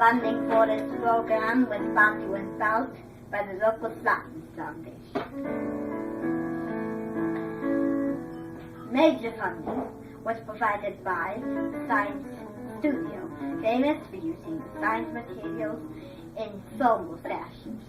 Funding for this program was sponsored out by the local Science Foundation. Major funding was provided by Science Studio, famous for using science materials in formal fashions.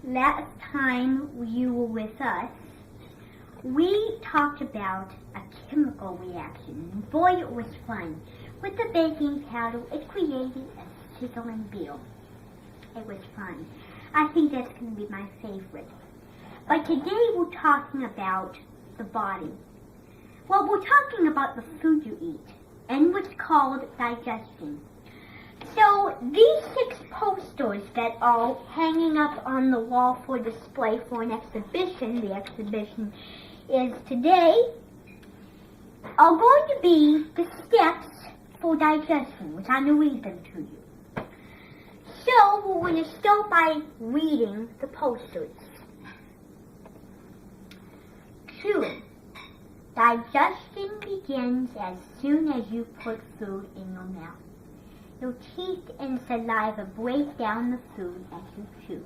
Last time you were with us, we talked about a chemical reaction. Boy, it was fun. With the baking powder, it created a sizzling meal. It was fun. I think that's going to be my favorite. But today we're talking about the body. Well, we're talking about the food you eat and what's called digestion. So these 6 posters that are hanging up on the wall for display for an exhibition, the exhibition is today, are going to be the steps for digestion, which I'm going to read them to you. So we're going to start by reading the posters. Chewing. Digestion begins as soon as you put food in your mouth. Your teeth and saliva break down the food as you chew.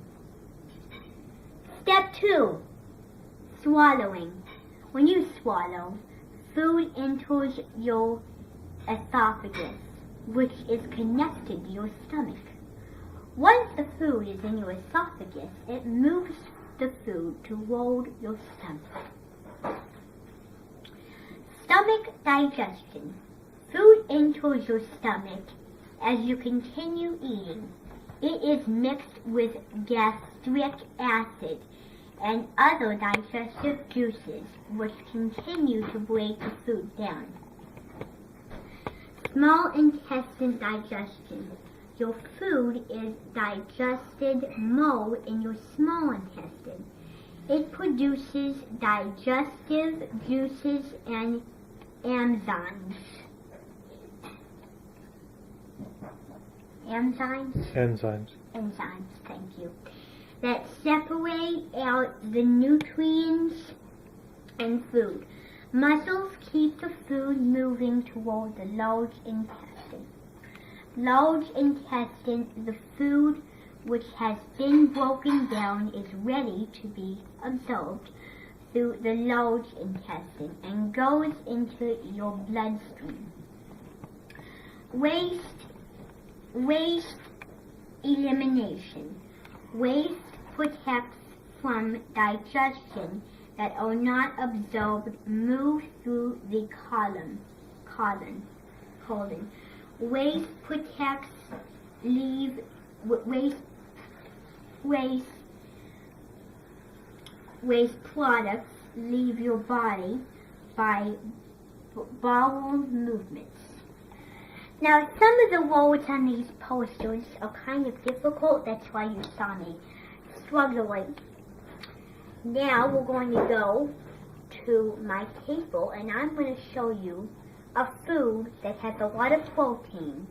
Step 2. Swallowing. When you swallow, food enters your esophagus, which is connected to your stomach. Once the food is in your esophagus, it moves the food toward your stomach. Stomach digestion. Food enters your stomach. As you continue eating, it is mixed with gastric acid and other digestive juices which continue to break the food down. Small intestine digestion. Your food is digested more in your small intestine. It produces digestive juices and enzymes. Enzymes, thank you. That separate out the nutrients in food. Muscles keep the food moving toward the large intestine. Large intestine, the food which has been broken down is ready to be absorbed through the large intestine and goes into your bloodstream. Waste elimination. Waste protects from digestion that are not absorbed move through the colon. Waste protects waste products leave your body by bowel movements. Now, some of the words on these posters are kind of difficult. That's why you saw me struggling. Now, we're going to go to my table and I'm going to show you a food that has a lot of protein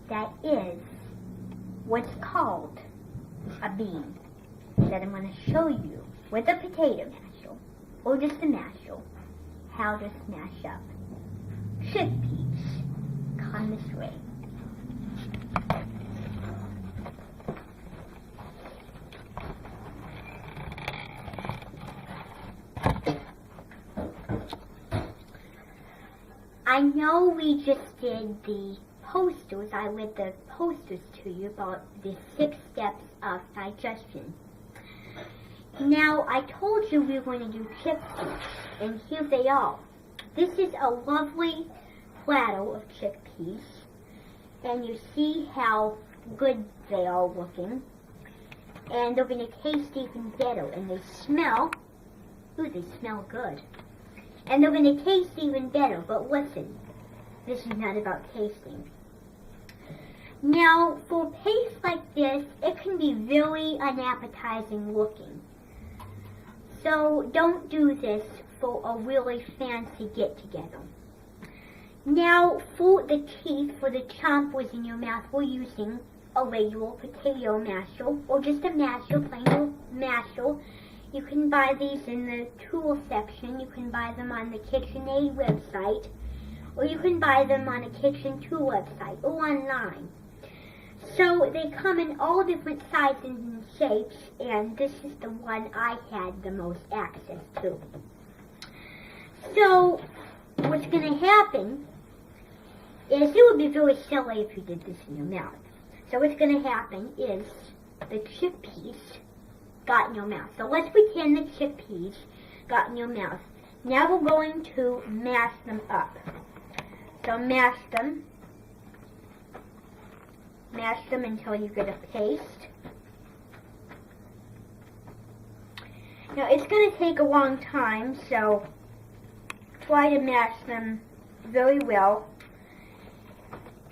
that is what's called a bean that I'm going to show you with a potato masher or just a masher how to smash up chickpeas. Come this way. I know we just did the posters. I read the posters to you about the 6 steps of digestion. Now, I told you we were going to do chickpeas, and here they are. This is a lovely platter of chickpeas, and you see how good they are looking. And they're going to taste even better, and they smell, ooh, they smell good. And they're going to taste even better, but listen, this is not about tasting. Now, for paste like this, it can be very unappetizing looking. So don't do this for a really fancy get-together. Now, for the teeth, for the chompers in your mouth, we're using a regular potato masher, or just a masher, plain old masher. You can buy these in the tool section. You can buy them on the KitchenAid website, or you can buy them on a Kitchen Tool website, or online. So they come in all different sizes and shapes, and this is the one I had the most access to. So what's going to happen is it would be very silly if you did this in your mouth. So what's going to happen is the chickpeas got in your mouth. So let's pretend the chickpeas got in your mouth. Now we're going to mash them up. So mash them. Mash them until you get a paste. Now it's going to take a long time, so try to mash them very well.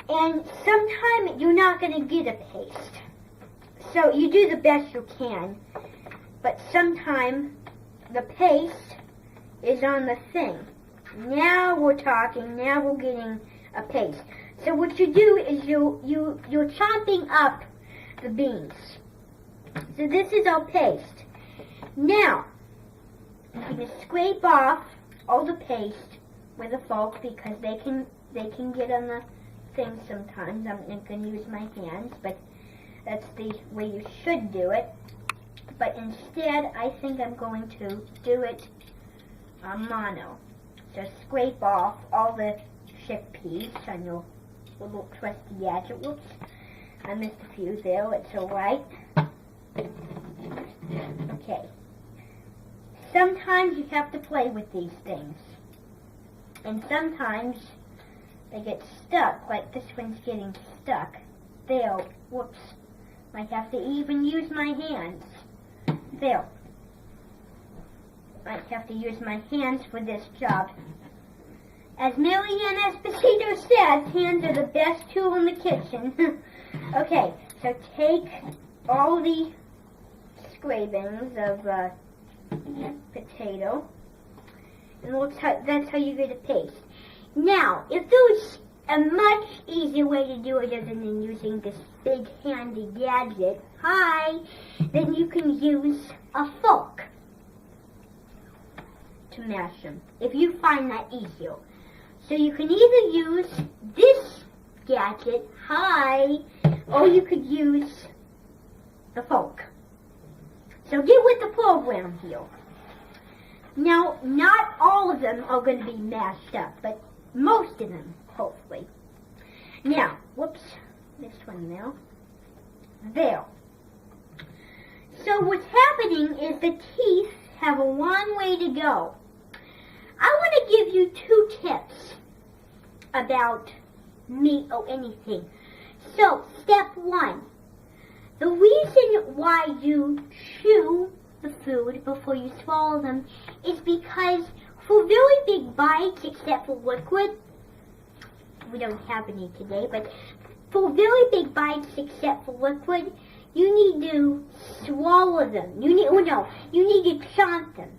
And sometimes you're not going to get a paste. So you do the best you can. But sometimes the paste is on the thing. Now we're talking, now we're getting a paste. So what you do is you're chopping up the beans. So this is our paste. Now, you're going to scrape off all the paste with a fork because they can get on the thing sometimes. I'm not going to use my hands, but that's the way you should do it. But instead, I think I'm going to do it mano. So scrape off all the chickpeas on your little trusty gadget. Whoops, I missed a few there. It's alright. Okay. Sometimes you have to play with these things. And sometimes they get stuck, like this one's getting stuck. There. Whoops. Might have to even use my hands. There. Might have to use my hands for this job. As Marianne Esposito says, hands are the best tool in the kitchen. Okay, so take all the scrapings of potato, and that's how you get a paste. Now, if there was a much easier way to do it other than using this big handy gadget, then you can use a fork to mash them, if you find that easier. So you can either use this gadget, or you could use the fork. So get with the program here. Now, not all of them are going to be mashed up, but most of them, hopefully. Now, whoops, missed one now. There. So what's happening is the teeth have a long way to go. I want to give you 2 tips about meat or anything. So, step 1. The reason why you chew the food before you swallow them is because for very big bites, except for liquid, we don't have any today, but for very big bites except for liquid, you need to swallow them. You need to chomp them.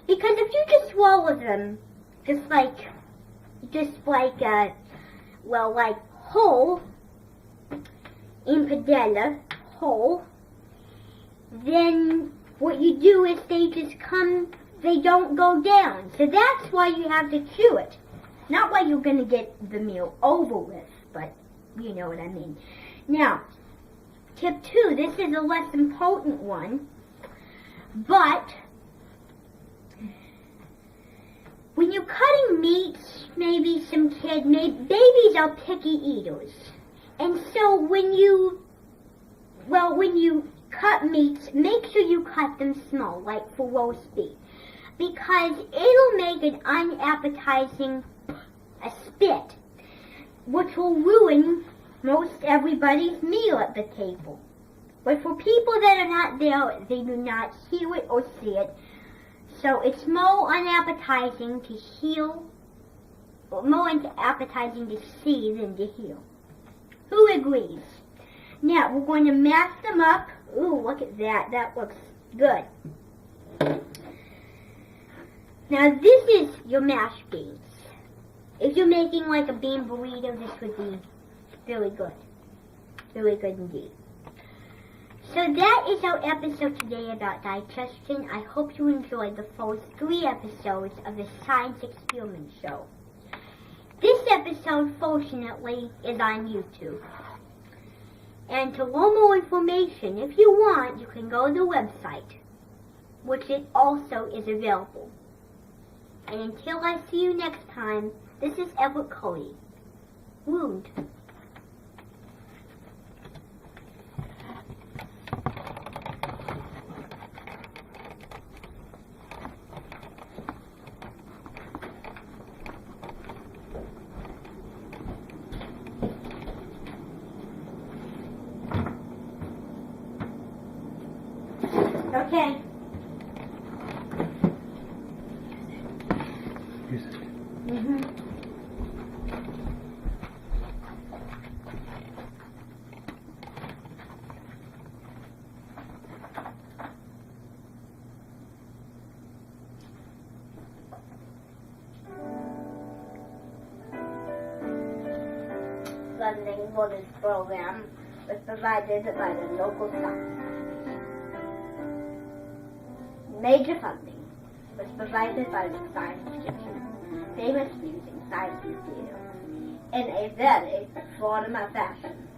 Because if you just swallow them, like whole, in padella, whole, then what you do is they don't go down. So that's why you have to chew it. Not why you're going to get the meal over with, but you know what I mean. Now, tip 2, this is a less important one, but when you're cutting meats, maybe babies are picky eaters. And so when you cut meats, make sure you cut them small, like for roast beef, because it'll make an unappetizing spit, which will ruin most everybody's meal at the table. But for people that are not there, they do not hear it or see it. So it's more unappetizing to see than to hear. Who agrees? Now, we're going to mash them up. Ooh, look at that. That looks good. Now, this is your mashed beans. If you're making like a bean burrito, this would be really good. Really good indeed. So that is our episode today about digestion. I hope you enjoyed the first 3 episodes of the Science Experiment Show. This episode, fortunately, is on YouTube. And to learn more information, if you want, you can go to the website, which it also is available. And until I see you next time, this is Everett Cody. Wound. Okay. Use it. Funding for this program was provided by the local science. Major funding was provided by the Science Kitchen, famous using science theater, in a very formal fashion.